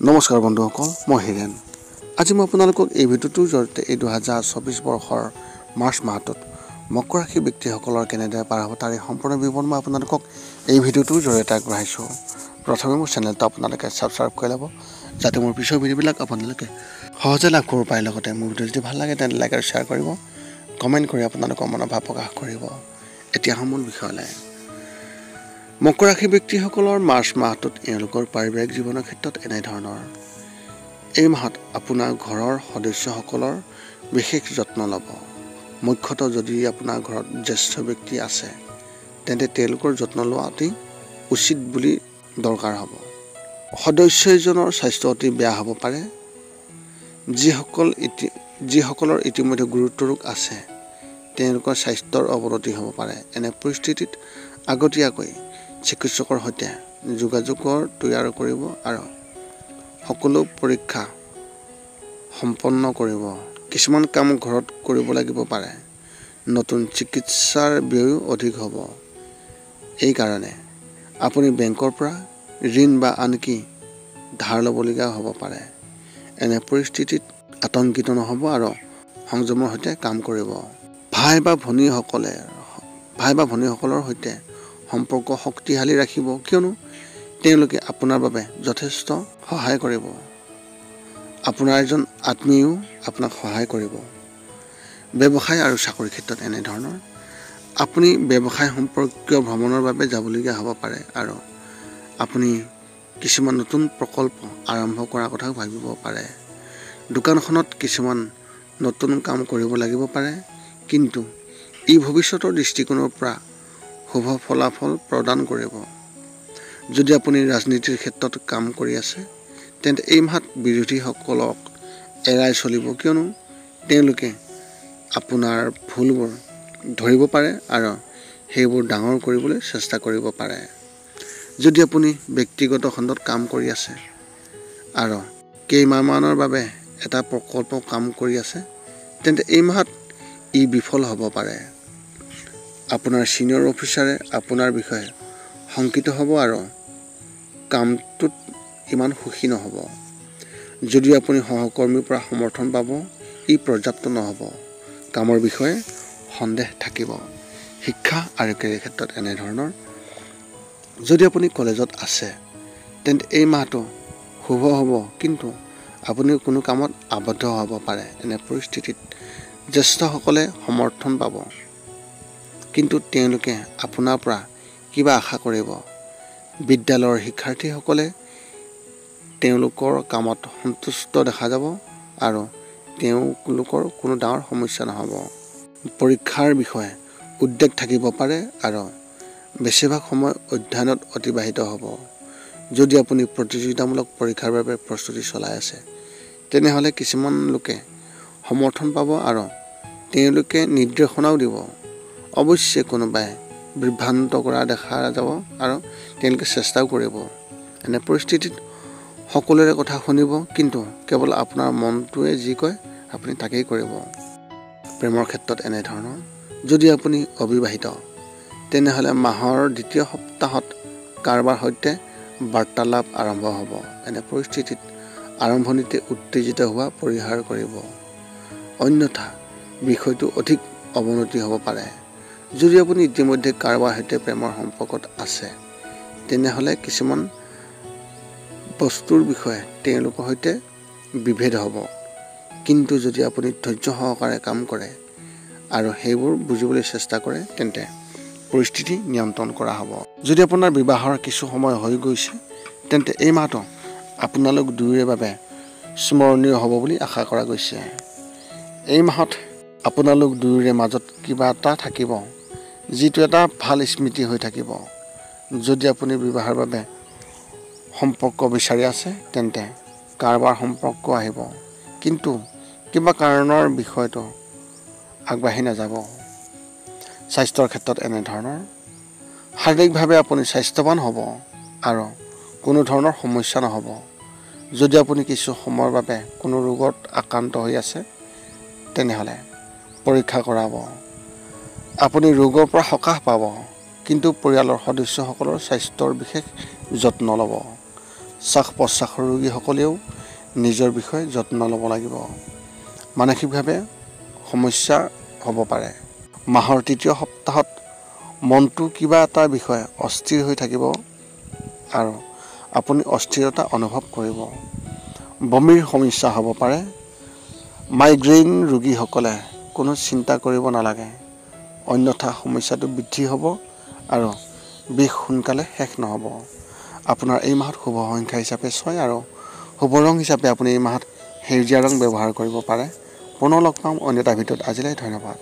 নমস্কাৰ বন্ধুসকল, মই হিৰেন। আজি মই আপোনালোকক এই ভিডিঅ'টোৰ জৰিয়তে এই 2024 বৰ্ষৰ মাৰ্চ মাহটোত মকৰ ৰাশি ব্যক্তিসকলৰ কেনেদৰে পাৰ হ'ব তাৰে সম্পূৰ্ণ বিৱৰণ মই আপোনালোকক এই ভিডিঅ'টোৰ জৰিয়তে আগবঢ়াইছোঁ। প্ৰথমে মোৰ চেনেলটো আপোনালোকে ছাবস্ক্ৰাইব কৰি ল'ব, যাতে মোৰ পিছৰ ভিডিঅ'বিলাক আপোনালোকে সহজে লাভ কৰিব পাৰে। লগতে মোৰ ভিডিঅ' যদি ভাল লাগে তেন্তে লাইক আৰু শ্বেয়াৰ কৰিব, কমেণ্ট কৰি আপোনালোকৰ মনৰ ভাৱ প্ৰকাশ কৰিব। এতিয়া মূল বিষয়লৈ। মকৰ ৰাশি ব্যক্তিসকলৰ মাৰ্চ মাহটোত এওঁলোকৰ পাৰিবাৰিক জীৱনৰ ক্ষেত্ৰত এনেধৰণৰ। এই মাহত আপোনাৰ ঘৰৰ সদস্যসকলৰ বিশেষ যত্ন ল'ব। মুখ্যতঃ যদি আপোনাৰ ঘৰত জ্যেষ্ঠ ব্যক্তি আছে তেন্তে তেওঁলোকৰ যত্ন লোৱা অতি উচিত বুলি দৰকাৰ হ'ব। সদস্যজনৰ স্বাস্থ্য অতি বেয়া হ'ব পাৰে। যিসকলৰ ইতিমধ্যে গুৰুতৰ ৰোগ আছে তেওঁলোকৰ স্বাস্থ্যৰ অৱনতি হ'ব পাৰে। এনে পৰিস্থিতিত আগতীয়াকৈ চিকিৎসকৰ সৈতে যোগাযোগৰ তৈয়াৰ কৰিব আৰু সকলো পৰীক্ষা সম্পন্ন কৰিব। কিছুমান কাম ঘৰত কৰিব লাগিব পাৰে। নতুন চিকিৎসাৰ ব্যয়ো অধিক হ'ব। এইকাৰণে আপুনি বেংকৰ পৰা ঋণ বা আনকি ধাৰ ল'বলগীয়া হ'ব পাৰে। এনে পৰিস্থিতিত আতংকিত নহ'ব আৰু সংযমৰ সৈতে কাম কৰিব। ভাই বা ভনীসকলৰ সৈতে সম্পৰ্ক শক্তিশালী ৰাখিব, কিয়নো তেওঁলোকে আপোনাৰ বাবে যথেষ্ট সহায় কৰিব। আপোনাৰ এজন আত্মীয়ও আপোনাক সহায় কৰিব। ব্যৱসায় আৰু চাকৰিৰ ক্ষেত্ৰত এনেধৰণৰ। আপুনি ব্যৱসায় সম্পৰ্কীয় ভ্ৰমণৰ বাবে যাবলগীয়া হ'ব পাৰে আৰু আপুনি কিছুমান নতুন প্ৰকল্প আৰম্ভ কৰাৰ কথাও ভাবিব পাৰে। দোকানখনত কিছুমান নতুন কাম কৰিব লাগিব পাৰে, কিন্তু ই ভৱিষ্যতৰ দৃষ্টিকোণৰ পৰা শুভ ফলাফল প্ৰদান কৰিব। যদি আপুনি ৰাজনীতিৰ ক্ষেত্ৰত কাম কৰি আছে তেন্তে এই মাহত বিৰোধীসকলক এৰাই চলিব, কিয়নো তেওঁলোকে আপোনাৰ ভুলবোৰ ধৰিব পাৰে আৰু সেইবোৰ ডাঙৰ কৰিবলৈ চেষ্টা কৰিব পাৰে। যদি আপুনি ব্যক্তিগত খণ্ডত কাম কৰি আছে আৰু কেইমাহমানৰ বাবে এটা প্ৰকল্প কাম কৰি আছে তেন্তে এই মাহত ই বিফল হ'ব পাৰে। আপোনাৰ ছিনিয়ৰ অফিচাৰে আপোনাৰ বিষয়ে শংকিত হ'ব আৰু কামটোত ইমান সুখী নহ'ব। যদিও আপুনি সহকৰ্মীৰ পৰা সমৰ্থন পাব, ই পৰ্যাপ্ত নহ'ব। কামৰ বিষয়ে সন্দেহ থাকিব। শিক্ষা আৰু কেৰিয়াৰ ক্ষেত্ৰত এনেধৰণৰ। যদি আপুনি কলেজত আছে তেন্তে এই মাহটো শুভ হ'ব, কিন্তু আপুনি কোনো কামত আবদ্ধ হ'ব পাৰে। এনে পৰিস্থিতিত জ্যেষ্ঠসকলে সমৰ্থন পাব, কিন্তু তেওঁলোকে আপোনাৰ পৰা কিবা আশা কৰিব। বিদ্যালয়ৰ শিক্ষাৰ্থীসকলে তেওঁলোকৰ কামত সন্তুষ্ট দেখা যাব আৰু তেওঁলোকৰ কোনো ডাঙৰ সমস্যা নহ'ব। পৰীক্ষাৰ বিষয়ে উদ্বেগ থাকিব পাৰে আৰু বেছিভাগ সময় অধ্যয়নত অতিবাহিত হ'ব। যদি আপুনি প্ৰতিযোগিতামূলক পৰীক্ষাৰ বাবে প্ৰস্তুতি চলাই আছে তেনেহ'লে কিছুমান লোকে সমৰ্থন পাব আৰু তেওঁলোকে নিৰ্দেশনাও দিব। অৱশ্যে কোনোবাই বিভ্ৰান্ত কৰা দেখা যাব আৰু তেওঁলোকে চেষ্টাও কৰিব। এনে পৰিস্থিতিত সকলোৰে কথা শুনিব, কিন্তু কেৱল আপোনাৰ মনটোৱে যি কয় আপুনি তাকেই কৰিব। প্ৰেমৰ ক্ষেত্ৰত এনেধৰণৰ। যদি আপুনি অবিবাহিত তেনেহ'লে মাহৰ দ্বিতীয় সপ্তাহত কাৰোবাৰ সৈতে বাৰ্তালাপ আৰম্ভ হ'ব। এনে পৰিস্থিতিত আৰম্ভণিতে উত্তেজিত হোৱা পৰিহাৰ কৰিব, অন্যথা বিষয়টো অধিক অৱনতি হ'ব পাৰে। যদি আপুনি ইতিমধ্যে কাৰোবাৰ সৈতে প্ৰেমৰ সম্পৰ্কত আছে তেনেহ'লে কিছুমান বস্তুৰ বিষয়ে তেওঁলোকৰ সৈতে বিভেদ হ'ব, কিন্তু যদি আপুনি ধৈৰ্য সহকাৰে কাম কৰে আৰু সেইবোৰ বুজিবলৈ চেষ্টা কৰে তেন্তে পৰিস্থিতি নিয়ন্ত্ৰণ কৰা হ'ব। যদি আপোনাৰ বিবাহৰ কিছু সময় হৈ গৈছে তেন্তে এই মাহটো আপোনালোক দুয়োৰে বাবে স্মৰণীয় হ'ব বুলি আশা কৰা গৈছে। এই মাহত আপোনালোক দুয়োৰে মাজত কিবা এটা থাকিব, যিটো এটা ভাল স্মৃতি হৈ থাকিব। যদি আপুনি বিবাহৰ বাবে সম্পৰ্ক বিচাৰি আছে তেন্তে কাৰোবাৰ সম্পৰ্ক আহিব, কিন্তু কিবা কাৰণৰ বিষয়টো আগবাঢ়ি নাযাব। স্বাস্থ্যৰ ক্ষেত্ৰত এনেধৰণৰ। শাৰীৰিকভাৱে আপুনি স্বাস্থ্যৱান হ'ব আৰু কোনো ধৰণৰ সমস্যা নহ'ব। যদি আপুনি কিছু সময়ৰ বাবে কোনো ৰোগত আক্ৰান্ত হৈ আছে তেনেহ'লে পৰীক্ষা কৰাব। আপুনি ৰোগৰ পৰা সকাহ পাব, কিন্তু পৰিয়ালৰ সদস্যসকলৰ স্বাস্থ্যৰ বিশেষ যত্ন ল'ব। শ্বাস প্ৰশ্বাসৰ ৰোগীসকলেও নিজৰ বিষয়ে যত্ন ল'ব লাগিব। মানসিকভাৱে সমস্যা হ'ব পাৰে। মাহৰ তৃতীয় সপ্তাহত মনটো কিবা এটা বিষয়ে অস্থিৰ হৈ থাকিব আৰু আপুনি অস্থিৰতা অনুভৱ কৰিব। বমিৰ সমস্যা হ'ব পাৰে। মাইগ্ৰেইন ৰোগীসকলে কোনো চিন্তা কৰিব নালাগে, অন্যথা সমস্যাটো বৃদ্ধি হ'ব আৰু বিষ সোনকালে শেষ নহ'ব। আপোনাৰ এই মাহত শুভ সংখ্যা হিচাপে 6 আৰু শুভ ৰং হিচাপে আপুনি এই মাহত সেউজীয়া ৰং ব্যৱহাৰ কৰিব পাৰে। পুনৰ লগ পাম অন্য এটা ভিডিঅ'ত। আজিলৈ ধন্যবাদ।